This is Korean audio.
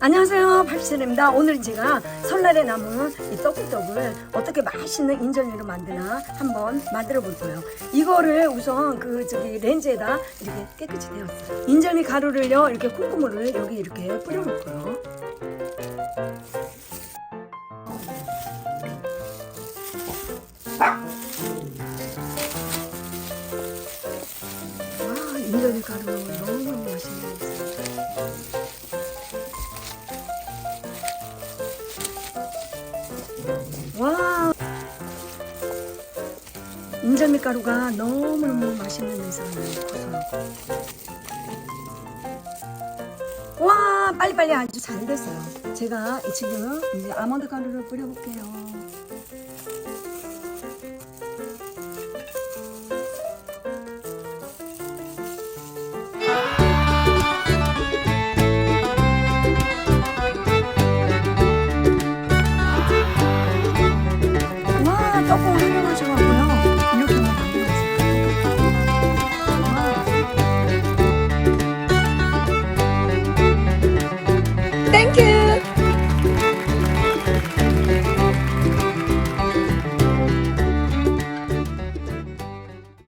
안녕하세요, 팔피셀입니다. 오늘 제가 설날에 남은 이 떡국떡을 어떻게 맛있는 인절미로 만드나 한번 만들어 볼 거예요. 이거를 우선 렌즈에다 이렇게 깨끗이 데웠어요. 인절미 가루를요, 이렇게 콩고물을 여기 이렇게 뿌려 놓고요. 와, 인절미 가루 너무 맛있네요. 와, 인절미 가루가 너무너무 맛있는 냄새가 나요. 고소하고. 와, 빨리빨리 아주 잘 됐어요. 제가 지금 이제 아몬드 가루를 뿌려볼게요.